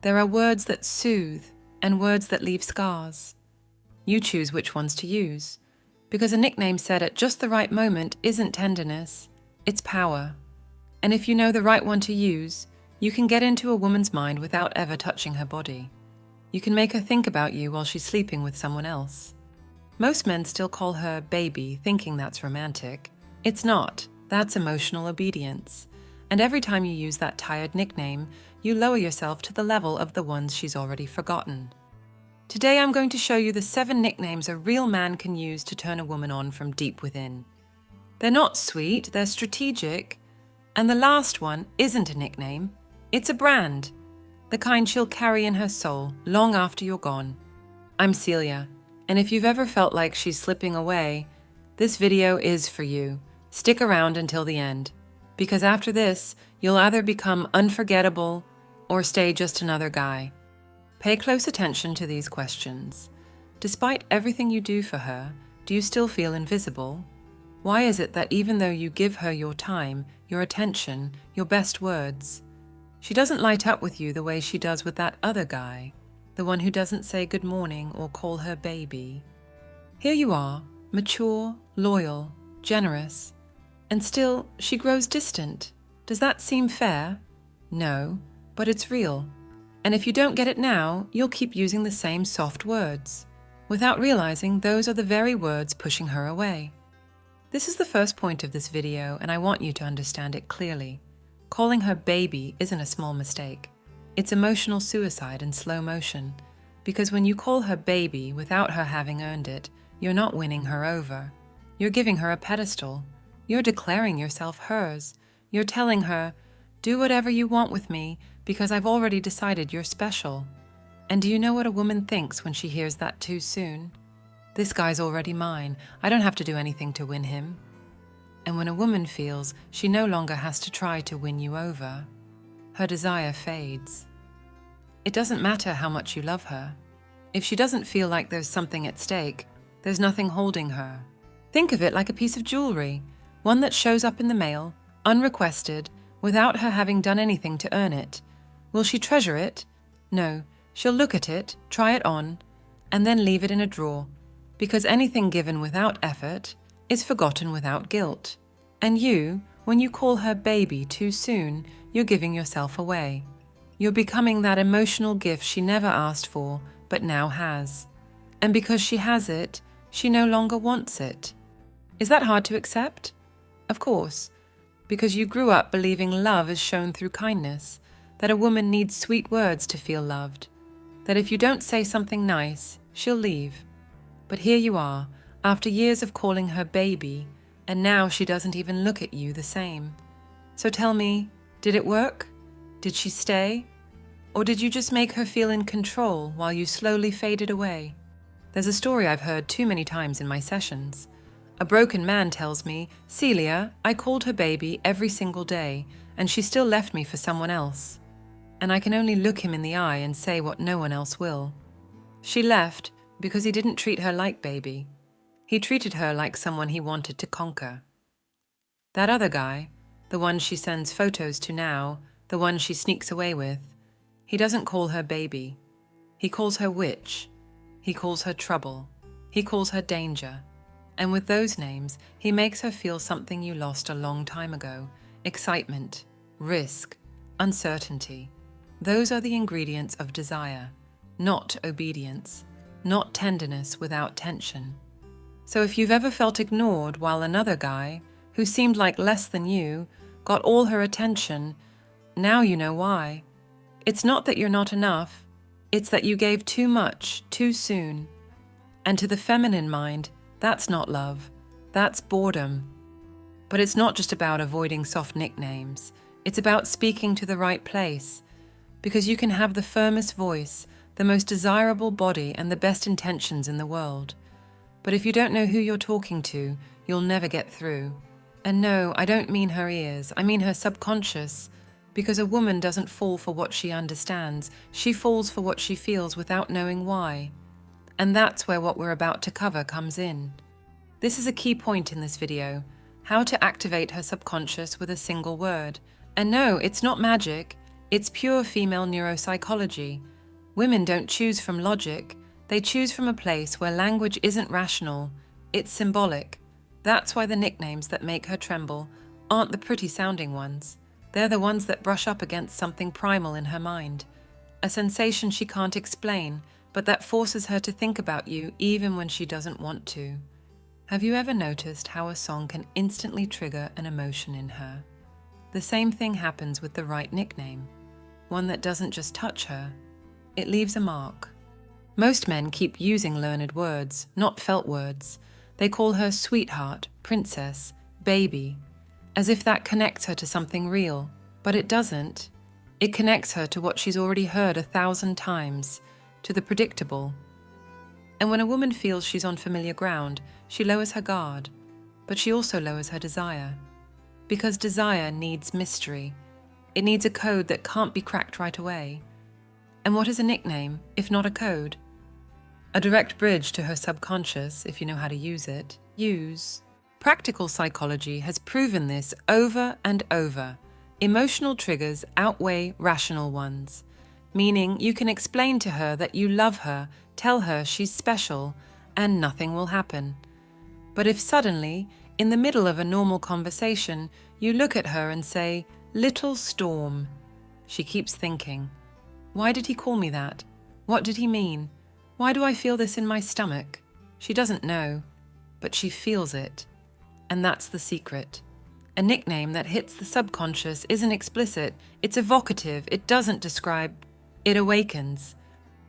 There are words that soothe and words that leave scars. You choose which ones to use, because a nickname said at just the right moment isn't tenderness, it's power. And if you know the right one to use, you can get into a woman's mind without ever touching her body. You can make her think about you while she's sleeping with someone else. Most men still call her baby, thinking that's romantic. It's not. That's emotional obedience. And every time you use that tired nickname, you lower yourself to the level of the ones she's already forgotten. Today I'm going to show you the 7 nicknames a real man can use to turn a woman on from deep within. They're not sweet, they're strategic. And the last one isn't a nickname, it's a brand. The kind she'll carry in her soul long after you're gone. I'm Celia, and if you've ever felt like she's slipping away, this video is for you. Stick around until the end, because after this, you'll either become unforgettable or stay just another guy. Pay close attention to these questions. Despite everything you do for her, do you still feel invisible? Why is it that even though you give her your time, your attention, your best words, she doesn't light up with you the way she does with that other guy, the one who doesn't say good morning or call her baby? Here you are, mature, loyal, generous, and still she grows distant. Does that seem fair? No, but it's real. And if you don't get it now, you'll keep using the same soft words, without realizing those are the very words pushing her away. This is the first point of this video, and I want you to understand it clearly. Calling her baby isn't a small mistake. It's emotional suicide in slow motion, because when you call her baby without her having earned it, you're not winning her over. You're giving her a pedestal. You're declaring yourself hers. You're telling her, do whatever you want with me, because I've already decided you're special. And do you know what a woman thinks when she hears that too soon? This guy's already mine. I don't have to do anything to win him. And when a woman feels she no longer has to try to win you over, her desire fades. It doesn't matter how much you love her. If she doesn't feel like there's something at stake, there's nothing holding her. Think of it like a piece of jewelry, one that shows up in the mail, unrequested, without her having done anything to earn it. Will she treasure it? No, she'll look at it, try it on, and then leave it in a drawer, because anything given without effort is forgotten without guilt. And you, when you call her baby too soon, you're giving yourself away. You're becoming that emotional gift she never asked for, but now has. And because she has it, she no longer wants it. Is that hard to accept? Of course, because you grew up believing love is shown through kindness, that a woman needs sweet words to feel loved, that if you don't say something nice, she'll leave. But here you are, after years of calling her baby, and now she doesn't even look at you the same. So tell me, did it work? Did she stay? Or did you just make her feel in control while you slowly faded away? There's a story I've heard too many times in my sessions. A broken man tells me, Celia, I called her baby every single day, and she still left me for someone else. And I can only look him in the eye and say what no one else will. She left because he didn't treat her like baby. He treated her like someone he wanted to conquer. That other guy, the one she sends photos to now, the one she sneaks away with, he doesn't call her baby. He calls her witch. He calls her trouble. He calls her danger. And with those names, he makes her feel something you lost a long time ago: excitement, risk, uncertainty. Those are the ingredients of desire, not obedience, not tenderness without tension. So if you've ever felt ignored while another guy, who seemed like less than you, got all her attention, now you know why. It's not that you're not enough, it's that you gave too much, too soon. And to the feminine mind, that's not love, that's boredom. But it's not just about avoiding soft nicknames, it's about speaking to the right place, because you can have the firmest voice, the most desirable body, and the best intentions in the world. But if you don't know who you're talking to, you'll never get through. And no, I don't mean her ears, I mean her subconscious, because a woman doesn't fall for what she understands, she falls for what she feels without knowing why. And that's where what we're about to cover comes in. This is a key point in this video, how to activate her subconscious with a single word. And no, it's not magic, It's pure female neuropsychology. Women don't choose from logic, they choose from a place where language isn't rational, it's symbolic. That's why the nicknames that make her tremble aren't the pretty-sounding ones. They're the ones that brush up against something primal in her mind. A sensation she can't explain, but that forces her to think about you even when she doesn't want to. Have you ever noticed how a song can instantly trigger an emotion in her? The same thing happens with the right nickname. One that doesn't just touch her, it leaves a mark. Most men keep using learned words, not felt words. They call her sweetheart, princess, baby, as if that connects her to something real, but it doesn't. It connects her to what she's already heard 1,000 times, to the predictable. And when a woman feels she's on familiar ground, she lowers her guard, but she also lowers her desire. Because desire needs mystery. It needs a code that can't be cracked right away. And what is a nickname, if not a code? A direct bridge to her subconscious, if you know how to use it. Use. Practical psychology has proven this over and over. Emotional triggers outweigh rational ones, meaning you can explain to her that you love her, tell her she's special, and nothing will happen. But if suddenly, in the middle of a normal conversation, you look at her and say, "Little storm," she keeps thinking, "Why did he call me that? What did he mean? Why do I feel this in my stomach?" She doesn't know, but she feels it. And that's the secret. A nickname that hits the subconscious isn't explicit, it's evocative, it doesn't describe, it awakens.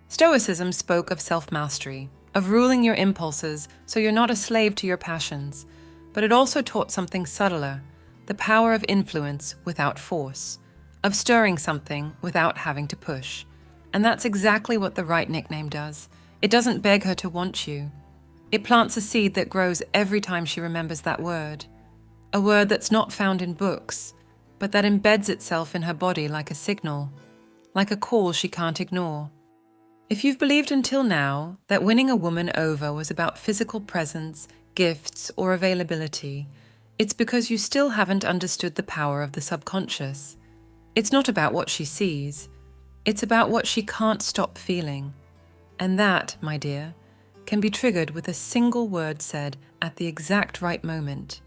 Stoicism spoke of self-mastery, of ruling your impulses so you're not a slave to your passions, but it also taught something subtler, the power of influence without force, of stirring something without having to push. And that's exactly what the right nickname does. It doesn't beg her to want you. It plants a seed that grows every time she remembers that word. A word that's not found in books, but that embeds itself in her body like a signal, like a call she can't ignore. If you've believed until now that winning a woman over was about physical presence, gifts, or availability, it's because you still haven't understood the power of the subconscious. It's not about what she sees, it's about what she can't stop feeling. And that, my dear, can be triggered with a single word said at the exact right moment.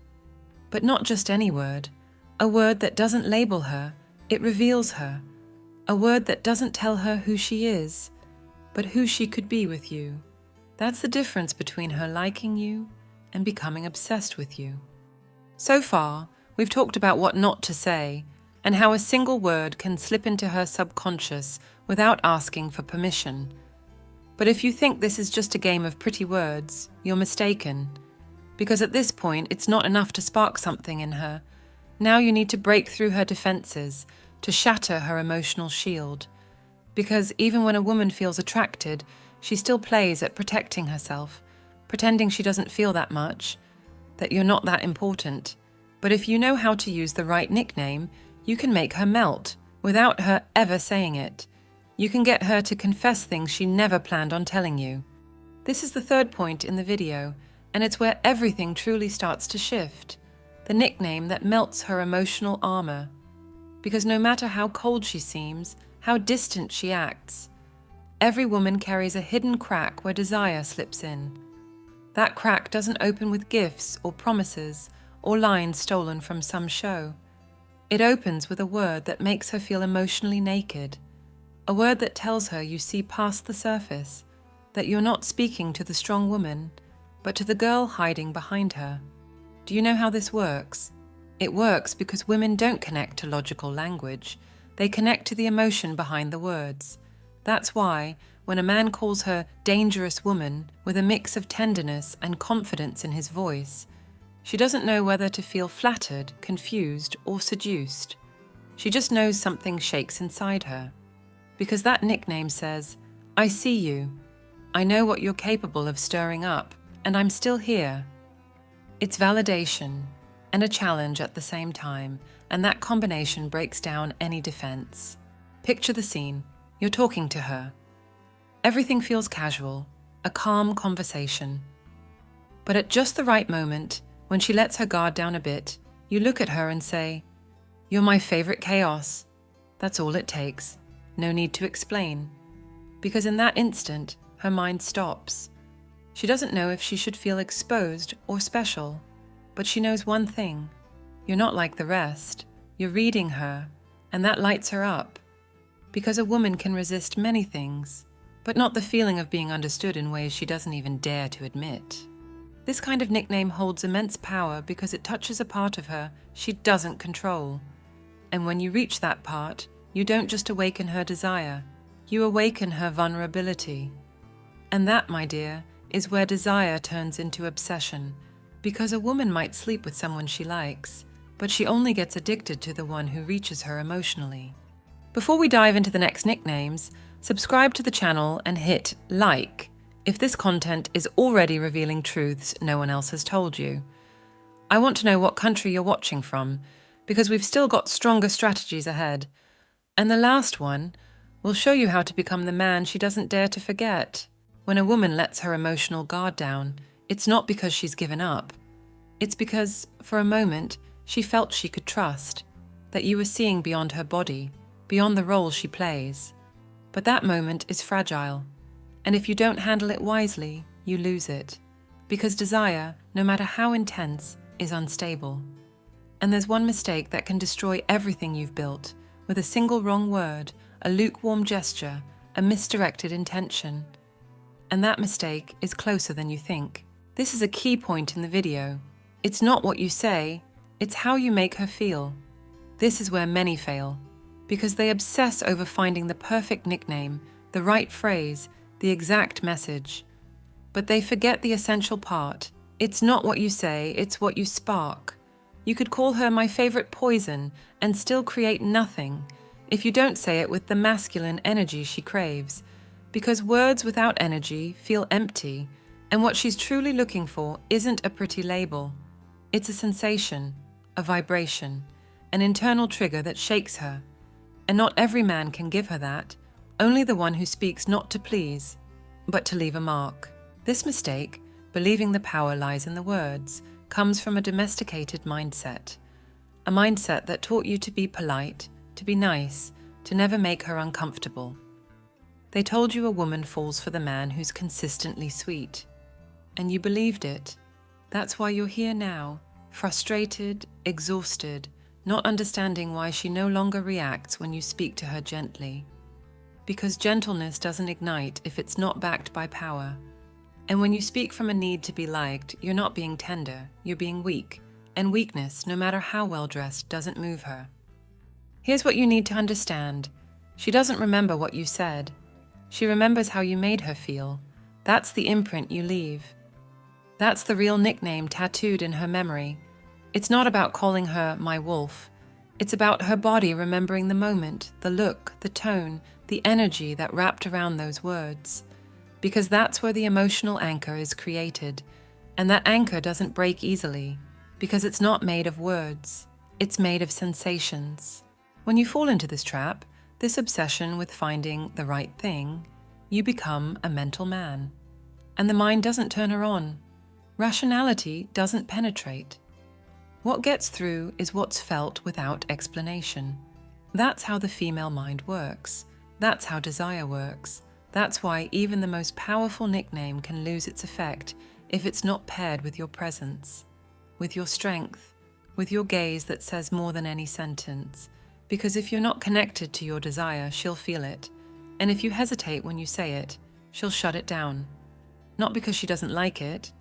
But not just any word, a word that doesn't label her, it reveals her. A word that doesn't tell her who she is, but who she could be with you. That's the difference between her liking you and becoming obsessed with you. So far, we've talked about what not to say, and how a single word can slip into her subconscious without asking for permission. But if you think this is just a game of pretty words, you're mistaken. Because at this point, it's not enough to spark something in her. Now you need to break through her defenses, to shatter her emotional shield. Because even when a woman feels attracted, she still plays at protecting herself, pretending she doesn't feel that much, that you're not that important. But if you know how to use the right nickname, you can make her melt, without her ever saying it. You can get her to confess things she never planned on telling you. This is the third point in the video, and it's where everything truly starts to shift. The nickname that melts her emotional armor. Because no matter how cold she seems, how distant she acts, every woman carries a hidden crack where desire slips in. That crack doesn't open with gifts or promises or lines stolen from some show. It opens with a word that makes her feel emotionally naked. A word that tells her you see past the surface, that you're not speaking to the strong woman, but to the girl hiding behind her. Do you know how this works? It works because women don't connect to logical language. They connect to the emotion behind the words. That's why, when a man calls her dangerous woman with a mix of tenderness and confidence in his voice, she doesn't know whether to feel flattered, confused, or seduced. She just knows something shakes inside her. Because that nickname says, "I see you. I know what you're capable of stirring up, and I'm still here." It's validation and a challenge at the same time, and that combination breaks down any defense. Picture the scene. You're talking to her. Everything feels casual, a calm conversation. But at just the right moment, when she lets her guard down a bit, you look at her and say, "You're my favorite chaos." That's all it takes. No need to explain. Because in that instant, her mind stops. She doesn't know if she should feel exposed or special, but she knows one thing. You're not like the rest. You're reading her, and that lights her up. Because a woman can resist many things, but not the feeling of being understood in ways she doesn't even dare to admit. This kind of nickname holds immense power because it touches a part of her she doesn't control. And when you reach that part, you don't just awaken her desire, you awaken her vulnerability. And that, my dear, is where desire turns into obsession, because a woman might sleep with someone she likes, but she only gets addicted to the one who reaches her emotionally. Before we dive into the next nicknames, subscribe to the channel and hit like if this content is already revealing truths no one else has told you. I want to know what country you're watching from, because we've still got stronger strategies ahead. And the last one will show you how to become the man she doesn't dare to forget. When a woman lets her emotional guard down, it's not because she's given up. It's because, for a moment, she felt she could trust, that you were seeing beyond her body, beyond the role she plays. But that moment is fragile, and if you don't handle it wisely, you lose it. Because desire, no matter how intense, is unstable. And there's one mistake that can destroy everything you've built, with a single wrong word, a lukewarm gesture, a misdirected intention. And that mistake is closer than you think. This is a key point in the video. It's not what you say, it's how you make her feel. This is where many fail, because they obsess over finding the perfect nickname, the right phrase, the exact message. But they forget the essential part. It's not what you say, it's what you spark. You could call her my favorite poison and still create nothing if you don't say it with the masculine energy she craves. Because words without energy feel empty, and what she's truly looking for isn't a pretty label. It's a sensation, a vibration, an internal trigger that shakes her. And not every man can give her that, only the one who speaks not to please, but to leave a mark. This mistake, believing the power lies in the words, comes from a domesticated mindset. A mindset that taught you to be polite, to be nice, to never make her uncomfortable. They told you a woman falls for the man who's consistently sweet. And you believed it. That's why you're here now, frustrated, exhausted, not understanding why she no longer reacts when you speak to her gently. Because gentleness doesn't ignite if it's not backed by power. And when you speak from a need to be liked, you're not being tender, you're being weak. And weakness, no matter how well dressed, doesn't move her. Here's what you need to understand. She doesn't remember what you said. She remembers how you made her feel. That's the imprint you leave. That's the real nickname tattooed in her memory. It's not about calling her my wolf. It's about her body remembering the moment, the look, the tone, the energy that wrapped around those words. Because that's where the emotional anchor is created. And that anchor doesn't break easily, because it's not made of words. It's made of sensations. When you fall into this trap, this obsession with finding the right thing, you become a mental man. And the mind doesn't turn her on. Rationality doesn't penetrate. What gets through is what's felt without explanation. That's how the female mind works. That's how desire works. That's why even the most powerful nickname can lose its effect if it's not paired with your presence, with your strength, with your gaze that says more than any sentence. Because if you're not connected to your desire, she'll feel it. And if you hesitate when you say it, she'll shut it down. Not because she doesn't like it,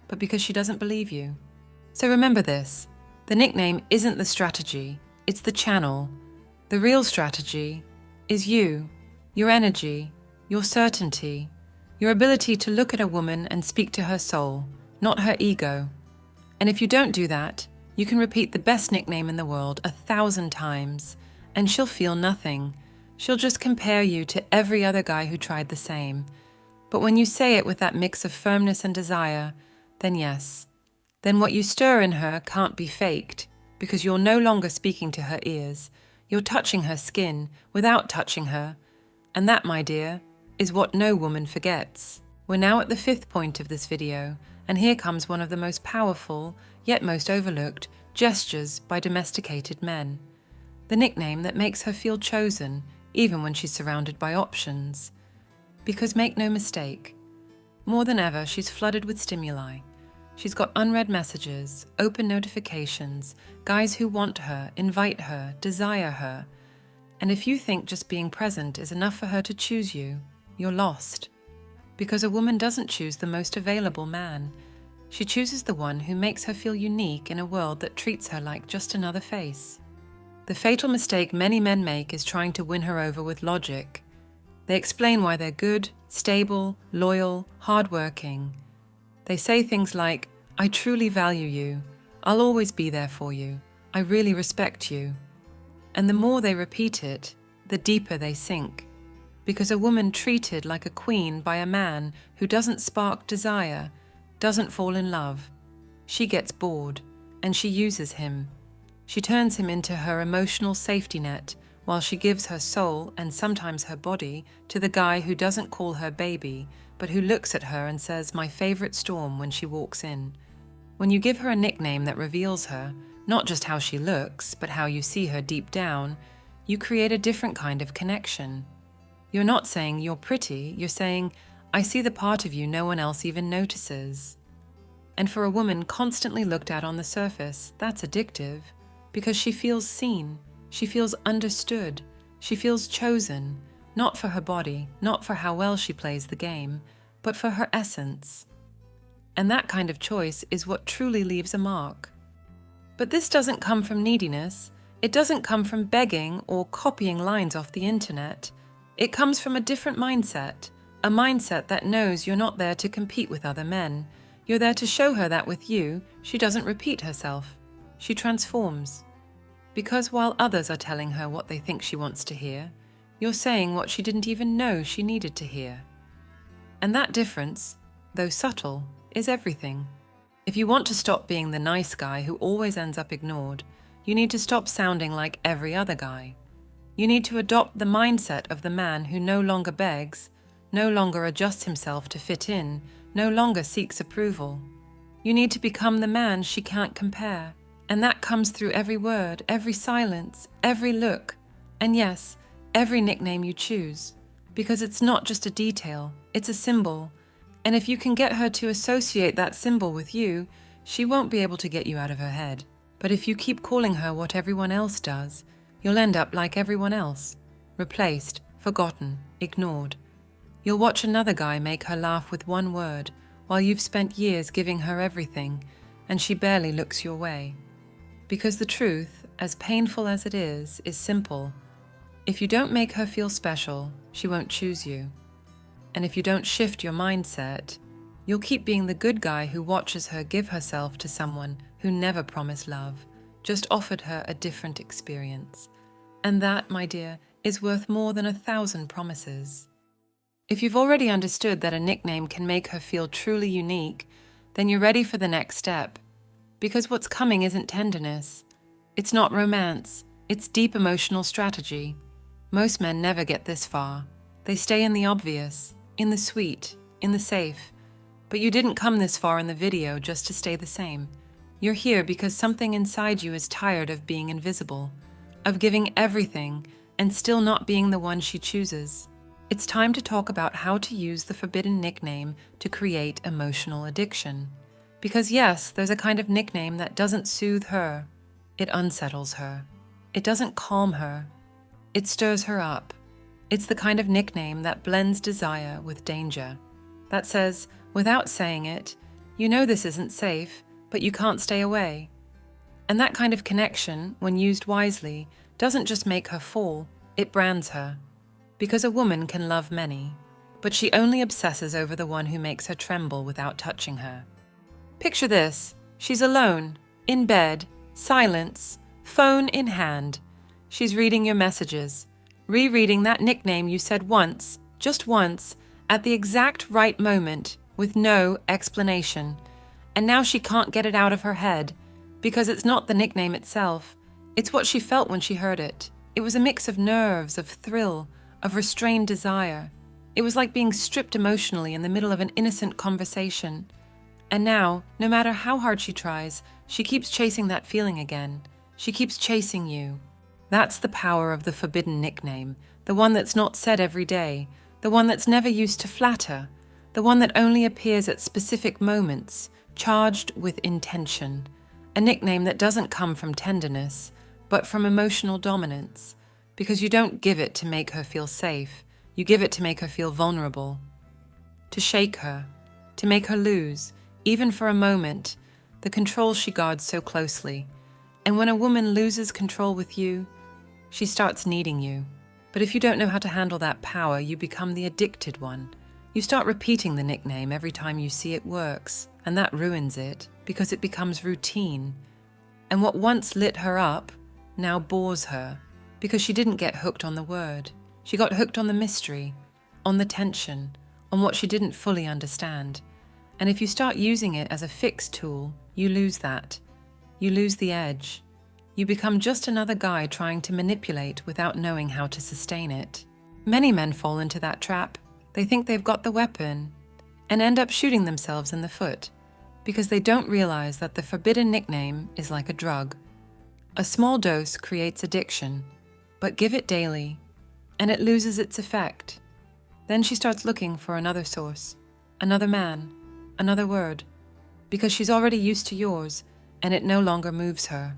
but because she doesn't believe you. So remember this. The nickname isn't the strategy, it's the channel. The real strategy is you, your energy, your certainty, your ability to look at a woman and speak to her soul, not her ego. And if you don't do that, you can repeat the best nickname in the world 1,000 times, and she'll feel nothing. She'll just compare you to every other guy who tried the same. But when you say it with that mix of firmness and desire, then yes. Then what you stir in her can't be faked, because you're no longer speaking to her ears. You're touching her skin without touching her. And that, my dear, is what no woman forgets. We're now at the 5th point of this video, and here comes one of the most powerful, yet most overlooked, gestures by domesticated men. The nickname that makes her feel chosen, even when she's surrounded by options. Because make no mistake, more than ever she's flooded with stimuli. She's got unread messages, open notifications, guys who want her, invite her, desire her. And if you think just being present is enough for her to choose you, you're lost. Because a woman doesn't choose the most available man. She chooses the one who makes her feel unique in a world that treats her like just another face. The fatal mistake many men make is trying to win her over with logic. They explain why they're good, stable, loyal, hardworking. They say things like, "I truly value you. I'll always be there for you. I really respect you." And the more they repeat it, the deeper they sink. Because a woman treated like a queen by a man who doesn't spark desire, doesn't fall in love, she gets bored, and she uses him. She turns him into her emotional safety net, while she gives her soul, and sometimes her body, to the guy who doesn't call her baby, but who looks at her and says, "My favorite storm," when she walks in. When you give her a nickname that reveals her, not just how she looks, but how you see her deep down, you create a different kind of connection. You're not saying you're pretty, you're saying, "I see the part of you no one else even notices." And for a woman constantly looked at on the surface, that's addictive, because she feels seen, she feels understood, she feels chosen, not for her body, not for how well she plays the game, but for her essence. And that kind of choice is what truly leaves a mark. But this doesn't come from neediness, it doesn't come from begging or copying lines off the internet. It comes from a different mindset, a mindset that knows you're not there to compete with other men. You're there to show her that with you, she doesn't repeat herself. She transforms. Because while others are telling her what they think she wants to hear, you're saying what she didn't even know she needed to hear. And that difference, though subtle, is everything. If you want to stop being the nice guy who always ends up ignored, you need to stop sounding like every other guy. You need to adopt the mindset of the man who no longer begs, no longer adjusts himself to fit in, no longer seeks approval. You need to become the man she can't compare. And that comes through every word, every silence, every look, and yes, every nickname you choose. Because it's not just a detail, it's a symbol. And if you can get her to associate that symbol with you, she won't be able to get you out of her head. But if you keep calling her what everyone else does, you'll end up like everyone else, replaced, forgotten, ignored. You'll watch another guy make her laugh with one word, while you've spent years giving her everything, and she barely looks your way. Because the truth, as painful as it is simple. If you don't make her feel special, she won't choose you. And if you don't shift your mindset, you'll keep being the good guy who watches her give herself to someone who never promised love, just offered her a different experience. And that, my dear, is worth more than 1,000 promises. If you've already understood that a nickname can make her feel truly unique, then you're ready for the next step. Because what's coming isn't tenderness. It's not romance. It's deep emotional strategy. Most men never get this far. They stay in the obvious, in the sweet, in the safe. But you didn't come this far in the video just to stay the same. You're here because something inside you is tired of being invisible, of giving everything and still not being the one she chooses. It's time to talk about how to use the forbidden nickname to create emotional addiction. Because yes, there's a kind of nickname that doesn't soothe her. It unsettles her. It doesn't calm her. It stirs her up. It's the kind of nickname that blends desire with danger. That says, without saying it, you know this isn't safe, but you can't stay away. And that kind of connection, when used wisely, doesn't just make her fall, it brands her. Because a woman can love many, but she only obsesses over the one who makes her tremble without touching her. Picture this. She's alone, in bed, silence, phone in hand. She's reading your messages, rereading that nickname you said once, just once, at the exact right moment, with no explanation. And now she can't get it out of her head, because it's not the nickname itself. It's what she felt when she heard it. It was a mix of nerves, of thrill, of restrained desire. It was like being stripped emotionally in the middle of an innocent conversation. And now, no matter how hard she tries, she keeps chasing that feeling again. She keeps chasing you. That's the power of the forbidden nickname, the one that's not said every day, the one that's never used to flatter, the one that only appears at specific moments, charged with intention. A nickname that doesn't come from tenderness, but from emotional dominance, because you don't give it to make her feel safe, you give it to make her feel vulnerable, to shake her, to make her lose, even for a moment, the control she guards so closely. And when a woman loses control with you, she starts needing you. But if you don't know how to handle that power, you become the addicted one. You start repeating the nickname every time you see it works, and that ruins it, because it becomes routine. And what once lit her up now bores her, because she didn't get hooked on the word. She got hooked on the mystery, on the tension, on what she didn't fully understand. And if you start using it as a fixed tool, you lose that. You lose the edge. You become just another guy trying to manipulate without knowing how to sustain it. Many men fall into that trap. They think they've got the weapon and end up shooting themselves in the foot because they don't realize that the forbidden nickname is like a drug. A small dose creates addiction, but give it daily, and it loses its effect. Then she starts looking for another source, another man, another word, because she's already used to yours, and it no longer moves her.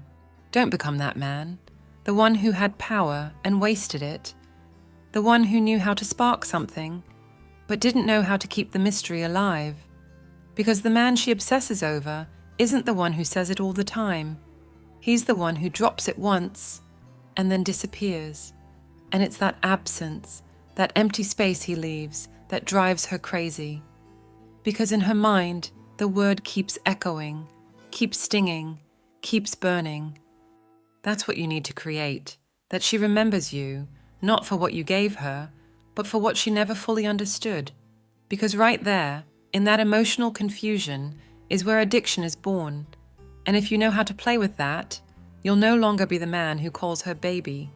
Don't become that man, the one who had power and wasted it, the one who knew how to spark something, but didn't know how to keep the mystery alive. Because the man she obsesses over isn't the one who says it all the time. He's the one who drops it once and then disappears. And it's that absence, that empty space he leaves, that drives her crazy. Because in her mind, the word keeps echoing, keeps stinging, keeps burning. That's what you need to create, that she remembers you, not for what you gave her, but for what she never fully understood. Because right there, in that emotional confusion, is where addiction is born. And if you know how to play with that, you'll no longer be the man who calls her baby.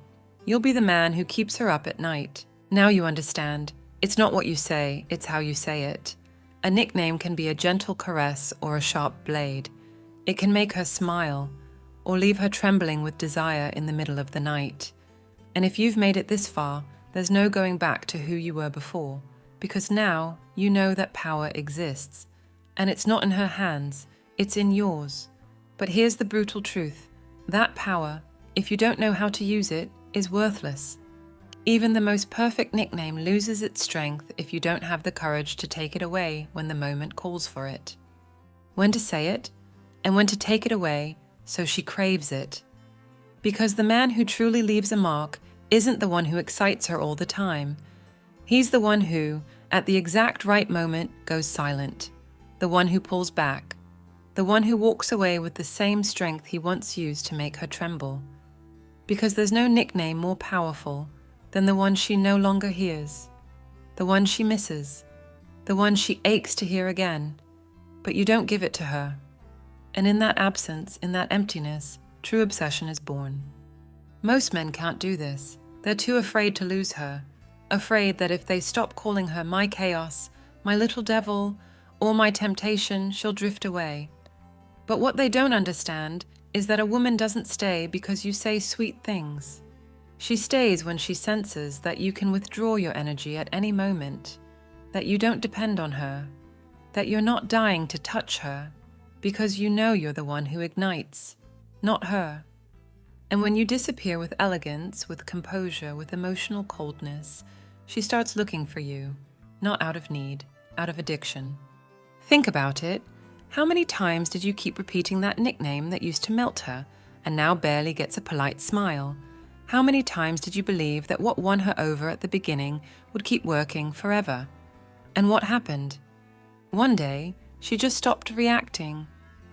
You'll be the man who keeps her up at night. Now you understand. It's not what you say, it's how you say it. A nickname can be a gentle caress or a sharp blade. It can make her smile, or leave her trembling with desire in the middle of the night. And if you've made it this far, there's no going back to who you were before, because now you know that power exists. And it's not in her hands, it's in yours. But here's the brutal truth. That power, if you don't know how to use it, is worthless. Even the most perfect nickname loses its strength if you don't have the courage to take it away when the moment calls for it. When to say it, and when to take it away so she craves it. Because the man who truly leaves a mark isn't the one who excites her all the time. He's the one who, at the exact right moment, goes silent. The one who pulls back. The one who walks away with the same strength he once used to make her tremble. Because there's no nickname more powerful than the one she no longer hears, the one she misses, the one she aches to hear again, but you don't give it to her. And in that absence, in that emptiness, true obsession is born. Most men can't do this. They're too afraid to lose her, afraid that if they stop calling her my chaos, my little devil, or my temptation, she'll drift away. But what they don't understand is that a woman doesn't stay because you say sweet things. She stays when she senses that you can withdraw your energy at any moment, that you don't depend on her, that you're not dying to touch her, because you know you're the one who ignites, not her. And when you disappear with elegance, with composure, with emotional coldness, she starts looking for you, not out of need, out of addiction. Think about it. How many times did you keep repeating that nickname that used to melt her, and now barely gets a polite smile? How many times did you believe that what won her over at the beginning would keep working forever? And what happened? One day, she just stopped reacting,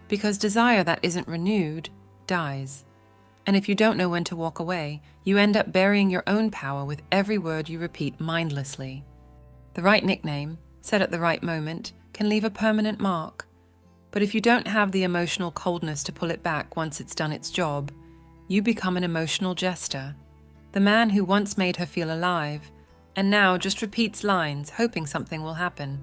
because desire that isn't renewed dies. And if you don't know when to walk away, you end up burying your own power with every word you repeat mindlessly. The right nickname, said at the right moment, can leave a permanent mark. But if you don't have the emotional coldness to pull it back once it's done its job, you become an emotional jester, the man who once made her feel alive, and now just repeats lines hoping something will happen.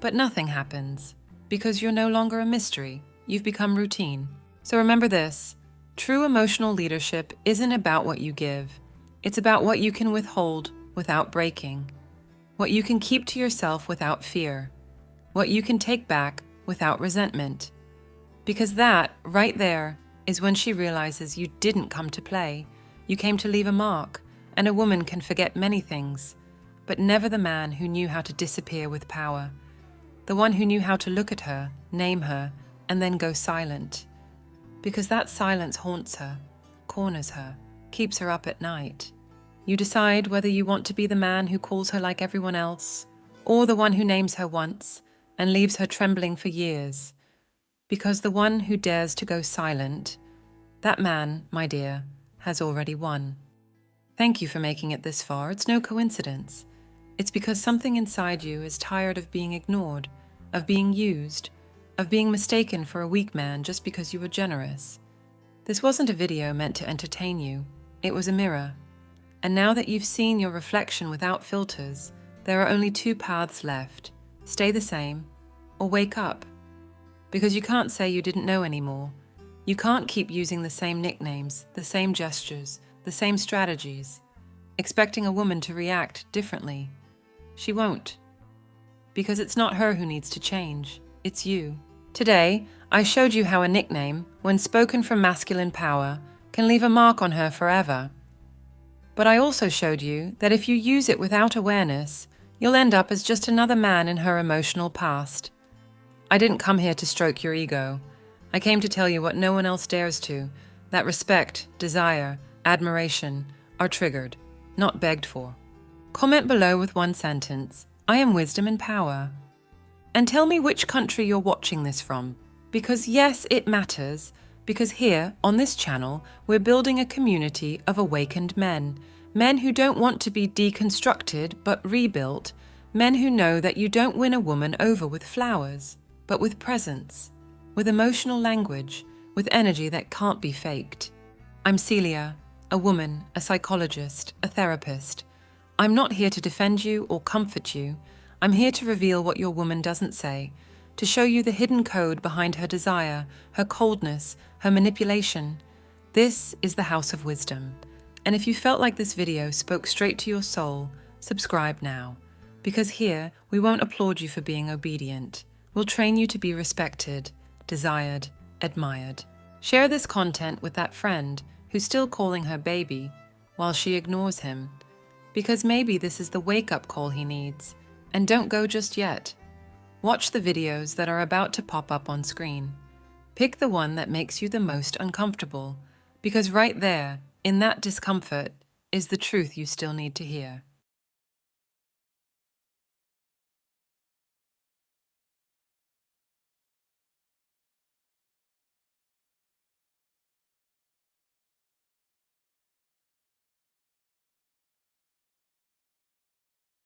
But nothing happens, because you're no longer a mystery, you've become routine. So remember this, True emotional leadership isn't about what you give. It's about what you can withhold without breaking, what you can keep to yourself without fear, what you can take back without resentment. Because that, right there, is when she realizes you didn't come to play. You came to leave a mark, and a woman can forget many things, but never the man who knew how to disappear with power. The one who knew how to look at her, name her, and then go silent. Because that silence haunts her, corners her, keeps her up at night. You decide whether you want to be the man who calls her like everyone else, or the one who names her once and leaves her trembling for years. Because the one who dares to go silent, that man, my dear, has already won. Thank you for making it this far. It's no coincidence. It's because something inside you is tired of being ignored, of being used, of being mistaken for a weak man just because you were generous. This wasn't a video meant to entertain you. It was a mirror. And now that you've seen your reflection without filters, there are only two paths left. Stay the same, or wake up. Because you can't say you didn't know anymore. You can't keep using the same nicknames, the same gestures, the same strategies, expecting a woman to react differently. She won't. Because it's not her who needs to change, it's you. Today, I showed you how a nickname, when spoken from masculine power, can leave a mark on her forever. But I also showed you that if you use it without awareness, you'll end up as just another man in her emotional past. I didn't come here to stroke your ego. I came to tell you what no one else dares to, that respect, desire, admiration are triggered, not begged for. Comment below with one sentence, I am wisdom and power. And tell me which country you're watching this from, because yes, it matters, because here, on this channel, we're building a community of awakened men, men who don't want to be deconstructed but rebuilt, men who know that you don't win a woman over with flowers, but with presence, with emotional language, with energy that can't be faked. I'm Celia, a woman, a psychologist, a therapist. I'm not here to defend you or comfort you. I'm here to reveal what your woman doesn't say, to show you the hidden code behind her desire, her coldness, her manipulation. This is the House of Wisdom. And if you felt like this video spoke straight to your soul, subscribe now. Because here, we won't applaud you for being obedient. We'll train you to be respected, desired, admired. Share this content with that friend who's still calling her baby while she ignores him. Because maybe this is the wake-up call he needs. And don't go just yet. Watch the videos that are about to pop up on screen. Pick the one that makes you the most uncomfortable, because right there, in that discomfort, is the truth you still need to hear.